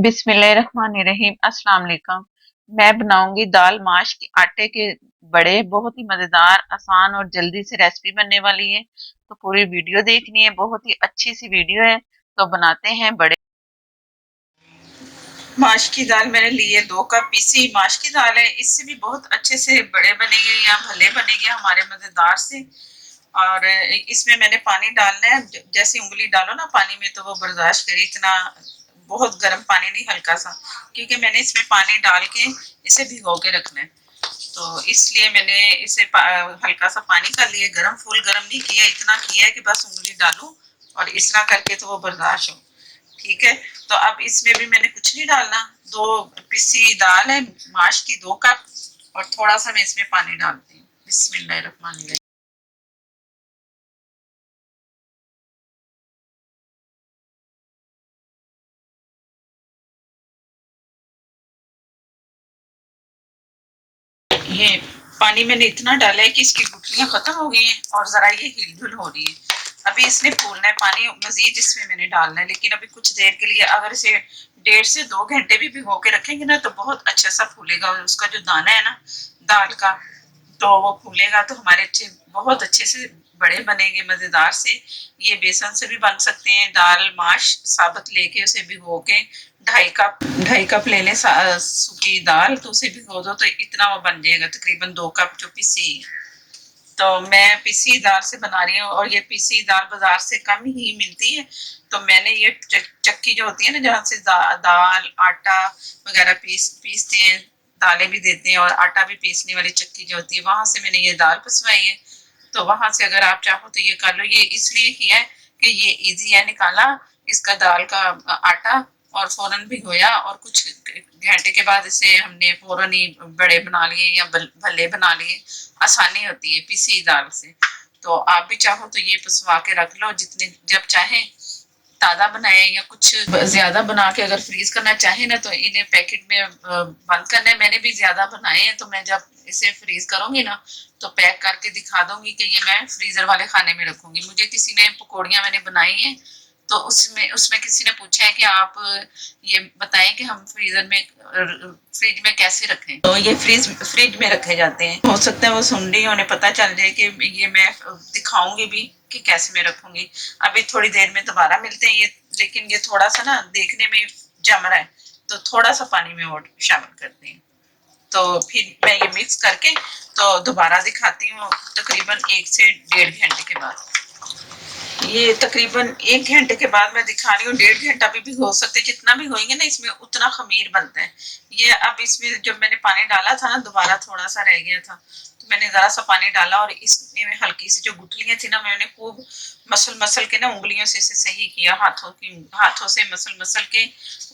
बिस्मिल्लाहिर्रहमानिर्रहीम। अस्सलाम वालेकुम। मैं बनाऊंगी दाल माश के आटे के बड़े। बहुत ही मजेदार, आसान और जल्दी से रेसिपी बनने वाली है। तो पूरी वीडियो देखनी है, बहुत ही अच्छी सी वीडियो है। तो बनाते हैं बड़े माश की दाल। मैंने ली है 2 कप पीसी माश की दाल है। इससे भी बहुत अच्छे से बड़े बनेंगे या भले बनेंगे हमारे मजेदार से। और इसमें मैंने पानी डालना है, जैसे उंगली डालो ना पानी में तो वो बर्दाश्त करे, इतना बहुत गर्म पानी नहीं, हल्का सा, क्योंकि मैंने इसमें पानी डाल के इसे भिगो के रखना है। तो इसलिए मैंने इसे हल्का सा पानी कर लिया, गर्म फुल गर्म नहीं किया, इतना किया है कि बस उंगली डालूं और इस तरह करके तो वो बर्दाश्त हो। ठीक है, तो अब इसमें भी मैंने कुछ नहीं डालना। 2 पिसी दाल है माश की, 2 कप, और थोड़ा सा मैं इसमें पानी डालती हूँ। बिस्मिल्लाहिर्रहमानिर्रहीम। ये पानी मैंने इतना डाला है कि इसकी गुठलियां खत्म हो गई हैं और जरा ये हिलजुल हो रही है। अभी इसने फूलना है, पानी मजीद इसमें मैंने डालना है, लेकिन अभी कुछ देर के लिए, अगर इसे 1.5 से 2 घंटे भी भिगो के रखेंगे ना तो बहुत अच्छा सा फूलेगा। और उसका जो दाना है ना दाल का, तो वो फूलेगा तो हमारे बहुत अच्छे से बड़े बनेंगे, मजेदार से। ये बेसन से भी बन सकते हैं। दाल माश साबुत लेके उसे भिगो के 2.5 कप ले लें सूखी दाल, तो उसे भिगो दो तो इतना वो बन जाएगा, तकरीबन 2 कप जो पिसी है। तो मैं पिसी दाल से बना रही हूँ, और ये पिसी दाल बाजार से कम ही मिलती है। तो मैंने ये चक्की जो होती है ना, जहाँ से दाल आटा वगैरह पीसते हैं, दालें भी देते हैं और आटा भी पीसने वाली चक्की जो होती है, वहां से मैंने ये दाल पिसवाई है। तो वहां से अगर आप चाहो तो ये कर लो। ये इसलिए किया है कि ये इजी है निकाला इसका दाल का आटा, और फौरन भिगोया और कुछ घंटे के बाद इसे हमने फौरन ही बड़े बना लिए या भल्ले बना लिए। आसानी होती है पिसी दाल से। तो आप भी चाहो तो ये पिसवा के रख लो, जितने जब चाहे ताज़ा बनाए, या कुछ ज्यादा बना के अगर फ्रीज करना चाहे ना तो इन्हें पैकेट में बंद करना है। मैंने भी ज्यादा बनाए हैं, तो मैं जब इसे फ्रीज करूंगी ना तो पैक करके दिखा दूंगी कि ये मैं फ्रीजर वाले खाने में रखूंगी। मुझे किसी ने पकौड़ियाँ मैंने बनाई हैं, तो उसमें उसमें किसी ने पूछा है कि आप ये बताएं कि हम फ्रिज में कैसे रखें। तो ये फ्रिज में रखे जाते हैं। हो सकता है वो सुन रही उन्हें पता चल जाए कि ये मैं दिखाऊंगी भी कि कैसे मैं रखूंगी। अभी थोड़ी देर में दोबारा मिलते हैं। ये लेकिन ये थोड़ा सा ना देखने में जम रहा है, तो थोड़ा सा पानी में और शामिल करते हैं। तो फिर मैं ये मिक्स करके तो दोबारा दिखाती हूँ, तकरीबन 1 से 1.5 घंटे के बाद। ये तकरीबन 1 घंटे के बाद मैं दिखा रही हूँ। 1.5 घंटा भी हो सकते, जितना भी होंगे ना इसमें उतना खमीर बनता है। ये अब इसमें जब मैंने पानी डाला था ना, दोबारा थोड़ा सा रह गया था, तो मैंने जरा सा पानी डाला और इसमें हल्की सी जो गुठलियां थी ना, मैंने खूब मसल मसल के ना उंगलियों से इसे सही किया, हाथों से मसल मसल के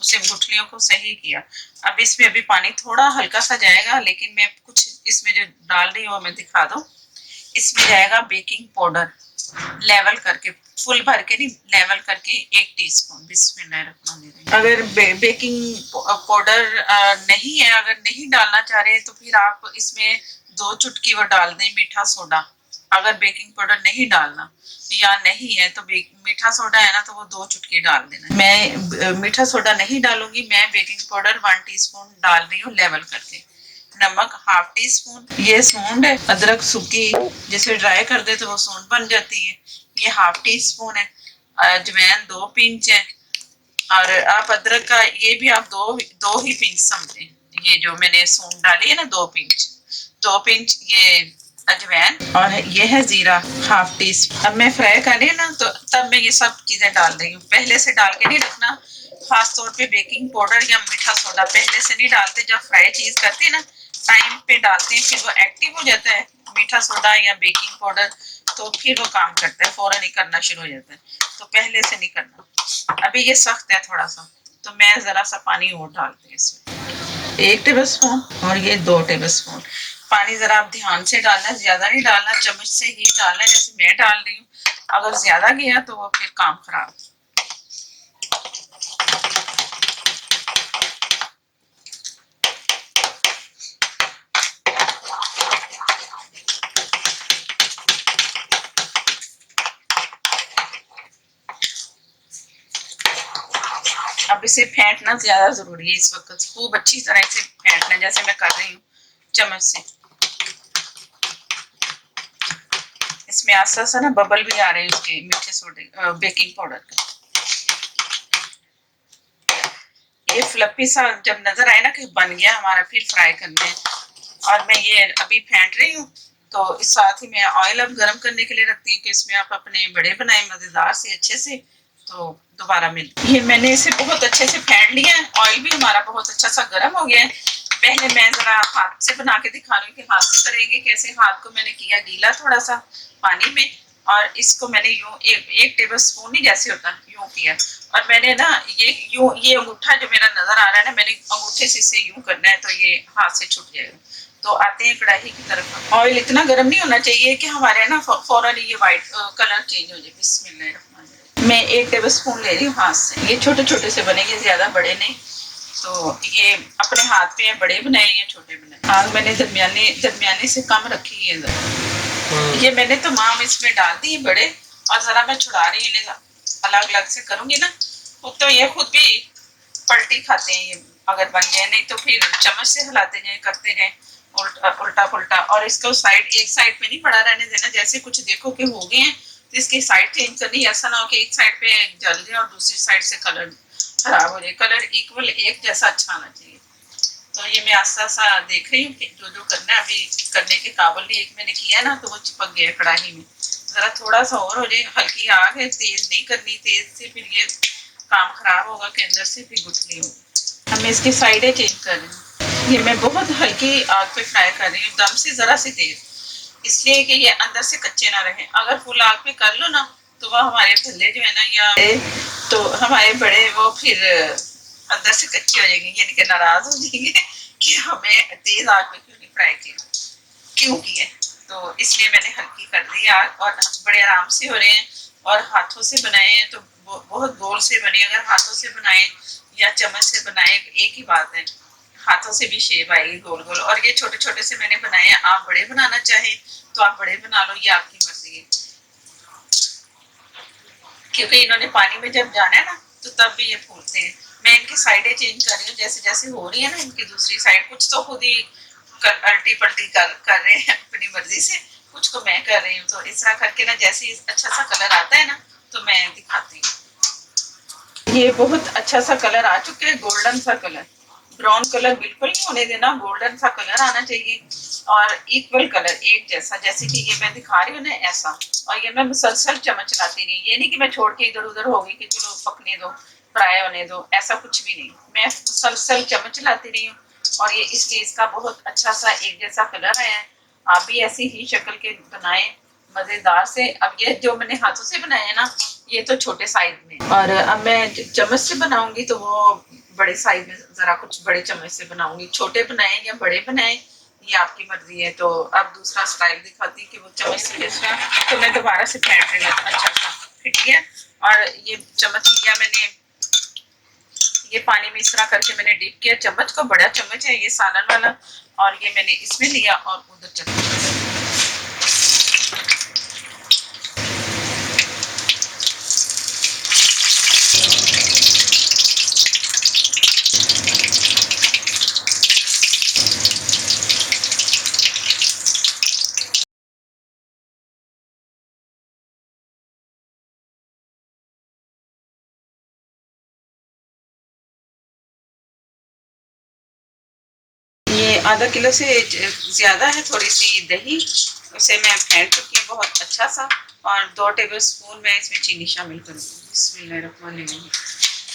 उसे गुठलियों को सही किया। अब इसमें अभी पानी थोड़ा हल्का सा जाएगा, लेकिन मैं कुछ इसमें जो डाल रही हूँ मैं दिखा दूँ। इसमें जाएगा बेकिंग पाउडर, लेवल करके, फुल भर के नहीं, लेवल करके 1 टीस्पून। बिस्मिल्लाहिर्रहमानिर्रहीम। अगर बेकिंग पाउडर नहीं है, अगर नहीं डालना चाह रहे तो फिर आप इसमें 2 चुटकी वो डाल दें मीठा सोडा। अगर बेकिंग पाउडर नहीं डालना या नहीं है तो मीठा सोडा है ना, तो वो 2 चुटकी डाल देना। मैं मीठा सोडा नहीं डालूंगी, मैं बेकिंग पाउडर 1 टीस्पून डाल रही हूँ लेवल करके। नमक 1/2 टीस्पून। ये सूंड है अदरक सूखी, जिसे ड्राई कर दे तो वो सूंड बन जाती है। ये 1/2 टीस्पून है। अजवाइन 2 पिंच है। और आप अदरक का ये भी आप दो दो ही पिंच समझे। ये जो मैंने सूंड डाली है ना, 2 पिंच, 2 पिंच ये अजवाइन, और ये है जीरा 1/2 टीस्पून। अब मैं फ्राई कर रही हूँ ना, तो तब मैं ये सब चीजें डाल रही हूँ। पहले से डाल के नहीं रखना। खास तौर पे बेकिंग पाउडर या मीठा सोडा पहले से नहीं डालते। जब फ्राई चीज करते हैं ना, टाइम पे डालते हैं, फिर वो एक्टिव हो जाता है मीठा सोडा या बेकिंग पाउडर, तो फिर वो काम करता है, फौरन ही करना शुरू हो जाता है। तो पहले से नहीं करना। अभी ये सख्त है थोड़ा सा, तो मैं जरा सा पानी और डालती हूँ इसमें, 1 टेबल स्पून, और ये 2 टेबल स्पून। पानी जरा आप ध्यान से डालना, ज्यादा नहीं डालना, चम्मच से ही डालना जैसे मैं डाल रही हूँ। अगर ज्यादा गया तो वो फिर काम खराब। अब अब इसे फेंटना ज्यादा जरूरी है इस वक्त, खूब अच्छी तरह से फेंटना जैसे मैं कर रही हूँ चम्मच से। इसमें आस्ता आस्ता ना बबल भी आ रहे हैं उसके मीठे सोडे बेकिंग पाउडर के। ये फ्लफी सा जब नजर आए ना कि बन गया हमारा, फिर फ्राई करना है। और मैं ये अभी फेंट रही हूँ, तो इस साथ ही मैं ऑयल अब गर्म करने के लिए रखती हूँ कि इसमें आप अपने बड़े बनाए मजेदार से अच्छे से। तो दोबारा मिल, ये मैंने इसे बहुत अच्छे से फेंट लिया है, ऑयल भी हमारा बहुत अच्छा सा गर्म हो गया है। पहले मैं जरा हाथ से बना के दिखा रही हूँ कि हाथ से करेंगे कैसे। हाथ को मैंने किया गीला थोड़ा सा पानी में, और इसको मैंने यूं एक टेबल स्पून ही जैसे होता है यूं किया। और मैंने ना ये अंगूठा जो मेरा नजर आ रहा है ना, मैंने अंगूठे से इसे यूं करना है तो ये हाथ से छूट जाएगा। तो आते हैं कढ़ाई की तरफ। ऑयल इतना गर्म नहीं होना चाहिए कि हमारे ना फौरन ये वाइट कलर चेंज हो जाए। बिस्मिल्लाह, मैं एक टेबल स्पून ले रही हूँ हाथ से। ये छोटे छोटे से बनेंगे, ज्यादा बड़े नहीं। तो ये अपने हाथ पे बड़े बनाए या छोटे बनाए, आग मैंने दरमियाने से कम रखी है। ये मैंने तमाम इसमें डाल दिए बड़े, और जरा मैं छुड़ा रही हूँ इन्हें, अलग अलग से करूंगी ना तो ये खुद भी पलटी खाते हैं ये अगर बन जाए, नहीं तो फिर चम्मच से हिलाते जाए करते जाए उल्टा पुल्टा। और इसको साइड एक साइड पे नहीं पड़ा रहने देना, जैसे कुछ देखो कि हो गए हैं तो इसकी साइड चेंज करनी। ऐसा ना हो कि एक साइड पे जल जाए और दूसरी साइड से कलर खराब हो जाए। कलर इक्वल एक जैसा अच्छा आना चाहिए। तो ये मैं आस्ता आस्ता देख रही हूँ कि जो जो करना है अभी करने के काबुल नहीं। एक मैंने किया ना तो वो चिपक गया कढ़ाई में, जरा थोड़ा सा और हो जाए। हल्की आग है, तेज नहीं करनी, तेज से फिर ये काम खराब होगा कि अंदर से फिर गुठली होगी। हम इसकी साइडें चेंज कर रहे हैं। ये मैं बहुत हल्की आग पे फ्राई कर रही हूँ, दम से जरा सी तेज, इसलिए कि ये अंदर से कच्चे ना रहे। अगर फुल आग पे कर लो ना तो वह हमारे भल्ले जो है ना, या तो हमारे बड़े वो फिर अंदर से कच्चे हो जाएंगे, यानी कि नाराज हो जाएंगे कि हमें तेज आग पे क्यों नहीं फ्राई किया, क्यों किया। तो इसलिए मैंने हल्की कर दी आग, और बड़े आराम से हो रहे हैं। और हाथों से बनाए हैं तो बहुत गोल से बने। अगर हाथों से बनाए या चम्मच से बनाए एक ही बात है, हाथों से भी शेप आएगी गोल गोल। और ये छोटे छोटे से मैंने बनाए हैं, आप बड़े बनाना चाहें तो आप बड़े बना लो, ये आपकी मर्जी है। क्योंकि इन्होंने पानी में जब जाना है ना तो तब भी ये फूलते हैं। मैं इनकी साइडें चेंज कर रही हूँ, जैसे जैसे हो रही है ना इनकी दूसरी साइड। कुछ तो खुद ही अल्टी पल्टी कर रहे हैं अपनी मर्जी से, कुछ को मैं कर रही हूँ। तो इस तरह करके ना जैसे अच्छा सा कलर आता है ना तो मैं दिखाती हूँ। ये बहुत अच्छा सा कलर आ चुका है, गोल्डन सा कलर। ब्राउन कलर बिल्कुल नहीं होने देना, गोल्डन सा कलर आना चाहिए और इक्वल कलर एक जैसा, जैसे कि ये मैं दिखा रही हूँ ना ऐसा। और ये मैं मुसलसल चम्मच चलाती रही, ये नहीं कि मैं छोड़ के इधर उधर होगी कि चलो पकने दो फ्राई होने दो, ऐसा कुछ भी नहीं। मैं मुसलसल चम्मच चलाती रही हूँ, और ये इसलिए इसका बहुत अच्छा सा एक जैसा कलर आया है। आप भी ऐसी ही शक्ल के बनाए मजेदार से। अब ये जो मैंने हाथों से बनाए हैं ना, ये तो छोटे साइज में, और अब मैं चम्मच से बनाऊंगी तो वो बड़े साइज में, जरा कुछ बड़े चम्मच से बनाऊंगी। छोटे बनाए या बड़े बनाए ये आपकी मर्जी है। तो अब दूसरा स्टाइल दिखाती कि वो चम्मच से कैसा। तो मैं दोबारा से फेंट रही हूँ, अच्छा सा फिट गया। और ये चम्मच लिया मैंने, ये पानी में इस तरह करके मैंने डिप किया चम्मच को, बड़ा चम्मच है ये सालन वाला, और ये मैंने इसमें लिया और उधर चम्मच। ये आधा किलो से ज्यादा है, थोड़ी सी दही उसे मैं फेंट चुकी हूँ बहुत अच्छा सा। और 2 टेबल स्पून मैं इसमें चीनी शामिल करूँगी। बिस्मिल्लाहिर्रहमानिर्रहीम।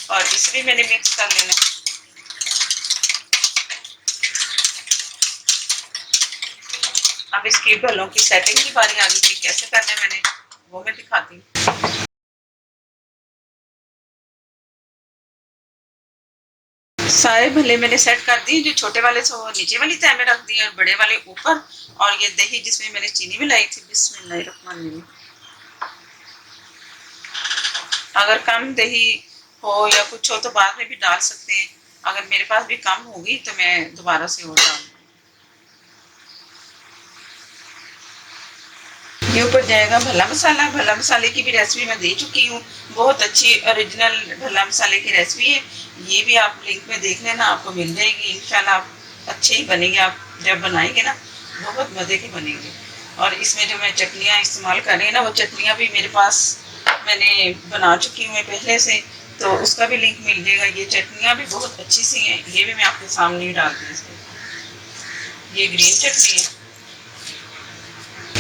और इसे भी मैंने मिक्स कर लेना। अब इसकी भलों की सेटिंग की बारी आ गई थी, कैसे करने मैंने वो मैं दिखाती हूँ। सारे भले मैंने सेट कर दिए, जो छोटे वाले थे वो नीचे वाली तह में रख दिए और बड़े वाले ऊपर। और ये दही जिसमें मैंने चीनी मिलाई थी, बिस्मिल्लाहिर्रहमानिर्रहीम। अगर कम दही हो या कुछ हो तो बाद में भी डाल सकते हैं। अगर मेरे पास भी कम होगी तो मैं दोबारा से और डालूंगी। ये ऊपर जाएगा भला मसाला। भला मसाले की भी रेसिपी मैं दे चुकी हूँ, बहुत अच्छी ओरिजिनल भला मसाले की रेसिपी है। ये भी आप लिंक में देख लेना, आपको मिल जाएगी इंशाल्लाह। आप अच्छे ही बनेंगे, आप जब बनाएंगे ना बहुत मज़े के बनेंगे। और इसमें जो मैं चटनियाँ इस्तेमाल कर रही हूँ ना, वो चटनियाँ भी मेरे पास मैंने बना चुकी हूँ पहले से, तो उसका भी लिंक मिल जाएगा। ये चटनियाँ भी बहुत अच्छी सी हैं, ये भी मैं आपके सामने ही डाल दी इसमें। ये ग्रीन चटनी है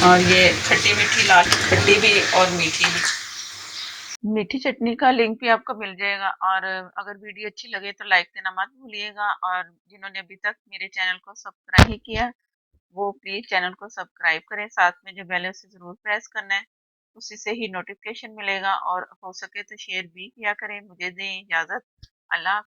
और ये खट्टी मीठी, लाल खट्टी भी और मीठी भी। मीठी चटनी का लिंक भी आपको मिल जाएगा। और अगर वीडियो अच्छी लगे तो लाइक देना मत भूलिएगा। और जिन्होंने अभी तक मेरे चैनल को सब्सक्राइब नहीं किया, वो प्लीज़ चैनल को सब्सक्राइब करें। साथ में जो बेल है उसे ज़रूर प्रेस करना है, उसी से ही नोटिफिकेशन मिलेगा। और हो सके तो शेयर भी किया करें। मुझे दें इजाज़त। अल्लाह।